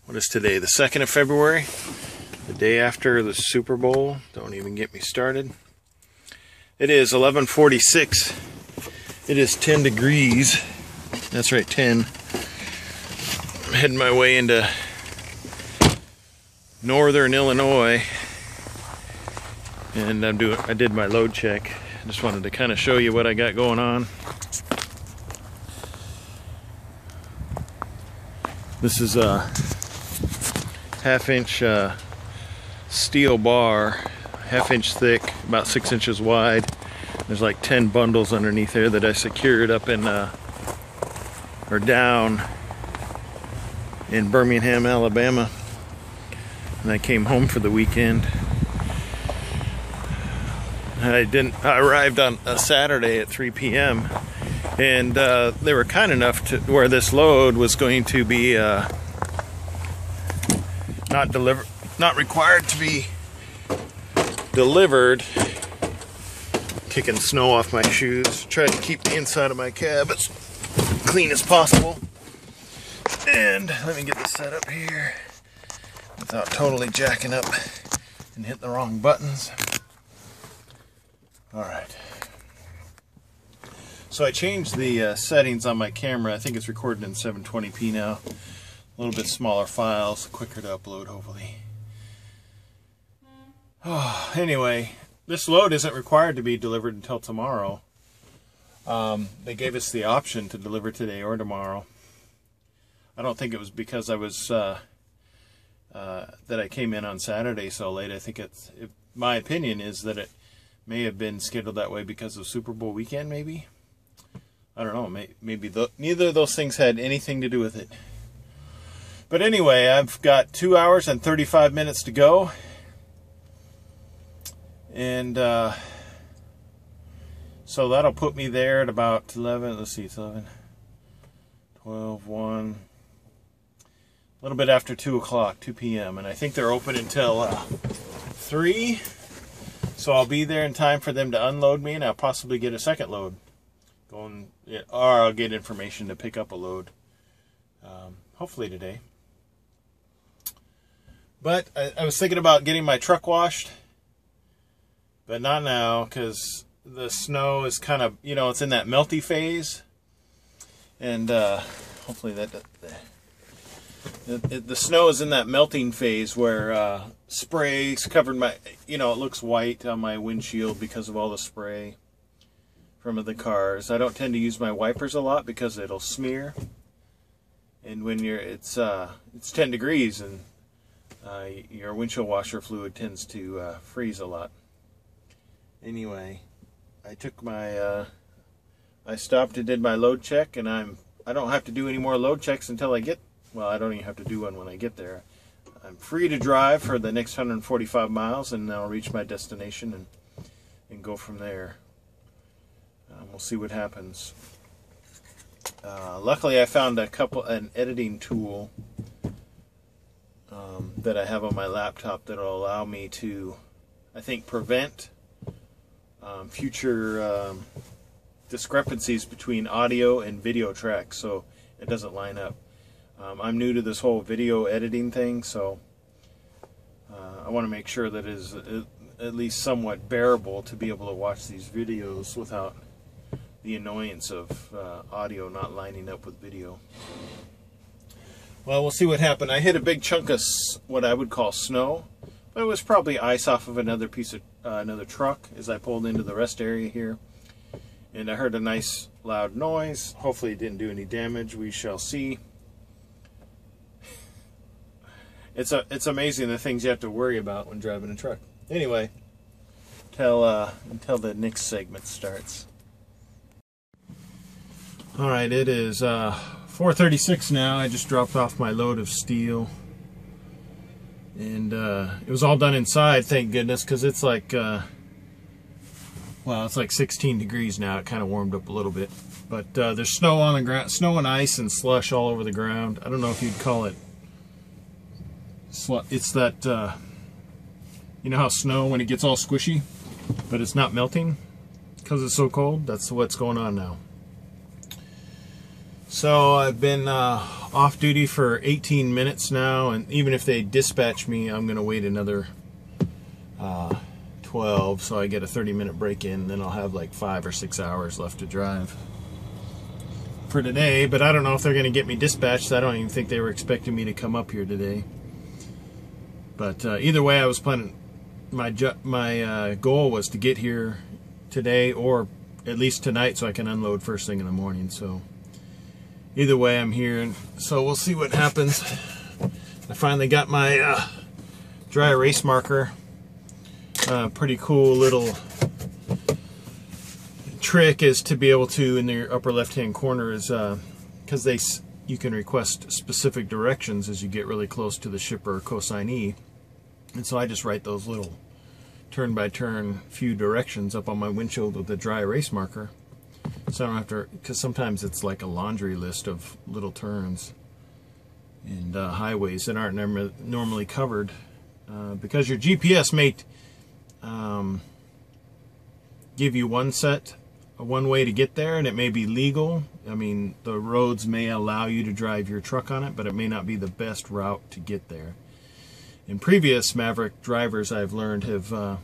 What is today? The 2nd of February, the day after the Super Bowl. Don't even get me started. It is 11:46. It is 10 degrees. That's right, 10. I'm heading my way into northern Illinois, and I did my load check. I just wanted to kind of show you what I got going on. This is a half-inch steel bar, half-inch thick, about 6 inches wide. There's like 10 bundles underneath there that I secured up in or down in Birmingham, Alabama. And I came home for the weekend. I arrived on a Saturday at 3 p.m. and they were kind enough to where this load was going to be not required to be delivered. Kicking snow off my shoes. Tried to keep the inside of my cab as clean as possible. And let me get this set up here without totally jacking up and hitting the wrong buttons. Alright. So I changed the settings on my camera. I think it's recorded in 720p now. A little bit smaller files, quicker to upload hopefully. Oh, anyway, this load isn't required to be delivered until tomorrow. They gave us the option to deliver today or tomorrow. I don't think it was because I was that I came in on Saturday so late. I think my opinion is that it may have been scheduled that way because of Super Bowl weekend, maybe. I don't know. Maybe neither of those things had anything to do with it. But anyway, I've got 2 hours and 35 minutes to go. And so that'll put me there at about 11, let's see, it's 11, 12, 1, a little bit after 2 o'clock, 2 p.m. And I think they're open until 3. So I'll be there in time for them to unload me, and I'll possibly get a second load. Or I'll get information to pick up a load. Hopefully today. But I was thinking about getting my truck washed. But not now, because the snow is kind of, it's in that melty phase. And hopefully the snow is in that melting phase where spray's covered my, it looks white on my windshield because of all the spray from the cars. I don't tend to use my wipers a lot because it'll smear. And when it's 10 degrees and your windshield washer fluid tends to freeze a lot. Anyway, I took my I stopped and did my load check, and I don't have to do any more load checks until I get, well, I don't even have to do one when I get there. I'm free to drive for the next 145 miles, and I'll reach my destination and go from there. We'll see what happens. Luckily, I found an editing tool that I have on my laptop that will allow me to, I think, prevent future discrepancies between audio and video tracks, so it doesn't line up. I'm new to this whole video editing thing, so I want to make sure that it is at least somewhat bearable to be able to watch these videos without the annoyance of audio not lining up with video. Well, we'll see what happened. I hit a big chunk of what I would call snow, but it was probably ice off of another piece of another truck as I pulled into the rest area here. And I heard a nice loud noise. Hopefully it didn't do any damage. We shall see. It's amazing the things you have to worry about when driving a truck. Anyway, until the next segment starts. Alright, it is 4:36 now. I just dropped off my load of steel. And it was all done inside, thank goodness, because it's like, well, it's like 16 degrees now. It kind of warmed up a little bit. But there's snow on the ground, snow and ice and slush all over the ground. I don't know if you'd call it, it's that, you know how snow, when it gets all squishy, but it's not melting because it's so cold? That's what's going on now. So I've been off duty for 18 minutes now, and even if they dispatch me, I'm going to wait another 12, so I get a 30-minute break in, and then I'll have like 5 or 6 hours left to drive for today. But I don't know if they're going to get me dispatched. I don't even think they were expecting me to come up here today. But either way, I was planning, my goal was to get here today, or at least tonight, so I can unload first thing in the morning. So either way, I'm here, and so we'll see what happens. I finally got my dry erase marker. Pretty cool little trick is to be able to, in the upper left hand corner, is because you can request specific directions as you get really close to the shipper or consignee, and so I just write those little turn by turn few directions up on my windshield with a dry erase marker, so I don't have to, because sometimes it's like a laundry list of little turns and highways that aren't normally covered, because your GPS may give you one way to get there, and it may be legal. I mean, the roads may allow you to drive your truck on it, but it may not be the best route to get there. In previous Maverick drivers, I've learned, have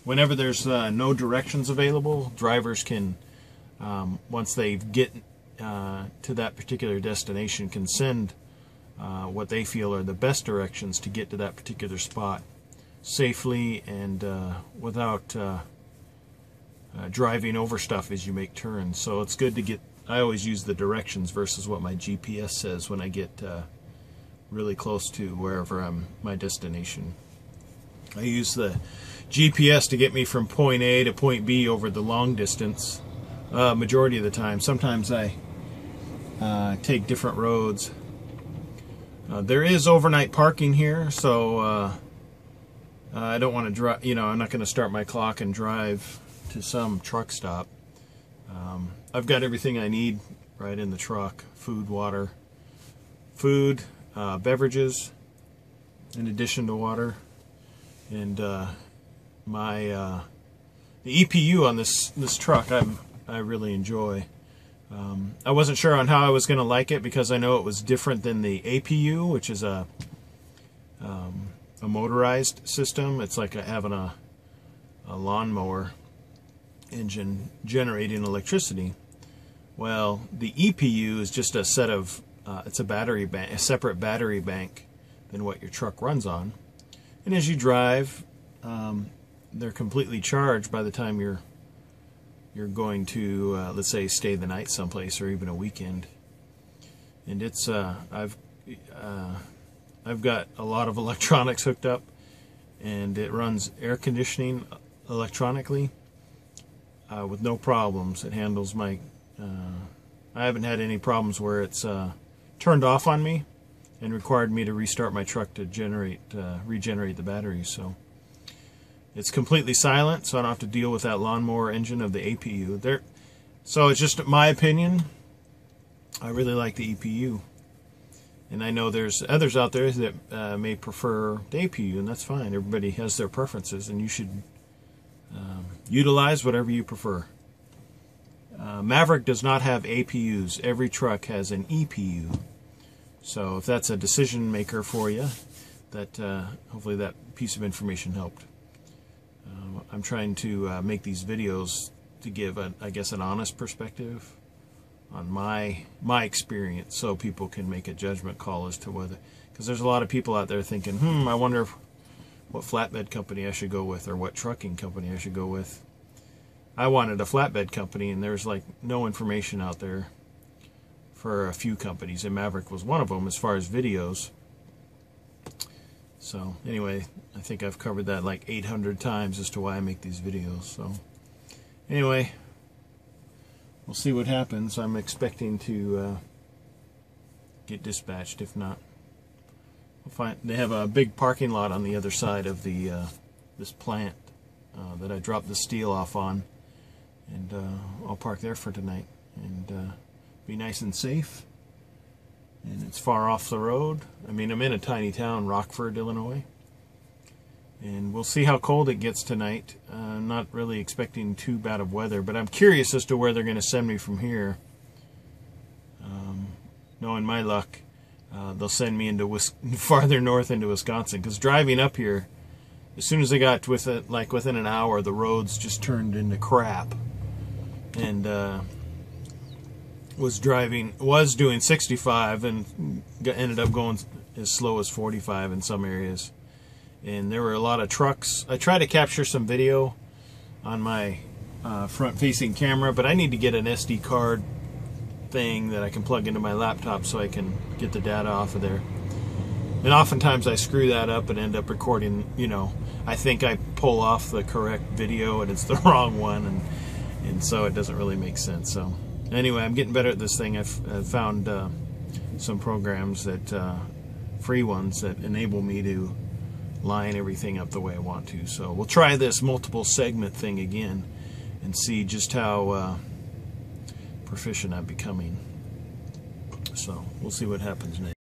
whenever there's no directions available, drivers can, once they get to that particular destination, can send what they feel are the best directions to get to that particular spot safely and without driving over stuff as you make turns. So it's good to get, I always use the directions versus what my GPS says when I get really close to wherever I'm, my destination. I use the GPS to get me from point A to point B over the long distance majority of the time. Sometimes I take different roads. There is overnight parking here, so I don't want to drive, you know, I'm not going to start my clock and drive to some truck stop. I've got everything I need right in the truck: food, water, beverages, in addition to water, and the EPU on this truck I really enjoy. I wasn't sure on how I was going to like it, because I know it was different than the APU, which is a motorized system. It's like having a lawnmower engine generating electricity. Well, the EPU is just a set of it's a battery bank, a separate battery bank than what your truck runs on. And as you drive, they're completely charged by the time you're going to, let's say, stay the night someplace or even a weekend. And it's I've got a lot of electronics hooked up, and it runs air conditioning electronically with no problems. It handles my I haven't had any problems where it's turned off on me and required me to restart my truck to regenerate the batteries. So it's completely silent, so I don't have to deal with that lawnmower engine of the APU. So it's just my opinion. I really like the EPU. And I know there's others out there that may prefer the APU, and that's fine. Everybody has their preferences, and you should utilize whatever you prefer. Maverick does not have APUs. Every truck has an EPU. So if that's a decision maker for you, that hopefully that piece of information helped. I'm trying to make these videos to give, I guess, an honest perspective on my experience, so people can make a judgment call as to whether, because there's a lot of people out there thinking, I wonder what flatbed company I should go with, or what trucking company I should go with. I wanted a flatbed company, and there's like no information out there for a few companies, and Maverick was one of them as far as videos. So anyway, I think I've covered that like 800 times as to why I make these videos. So anyway, we'll see what happens. I'm expecting to get dispatched. If not, we'll find. They have a big parking lot on the other side of the this plant that I dropped the steel off on, and I'll park there for tonight and be nice and safe. And it's far off the road. I mean, I'm in a tiny town, Rockford, Illinois. And we'll see how cold it gets tonight. I'm not really expecting too bad of weather, but I'm curious as to where they're going to send me from here. Knowing my luck, they'll send me into farther north into Wisconsin, because driving up here, as soon as I got within an hour, the roads just turned into crap, and was doing 65 and ended up going as slow as 45 in some areas, and there were a lot of trucks. I tried to capture some video on my front-facing camera, but I need to get an SD card thing that I can plug into my laptop so I can get the data off of there. And oftentimes I screw that up and end up recording, I think I pull off the correct video and it's the wrong one, and so it doesn't really make sense. So anyway, I'm getting better at this thing. I've found some programs that, free ones, that enable me to line everything up the way I want to. So we'll try this multiple segment thing again and see just how proficient I'm becoming. So we'll see what happens next.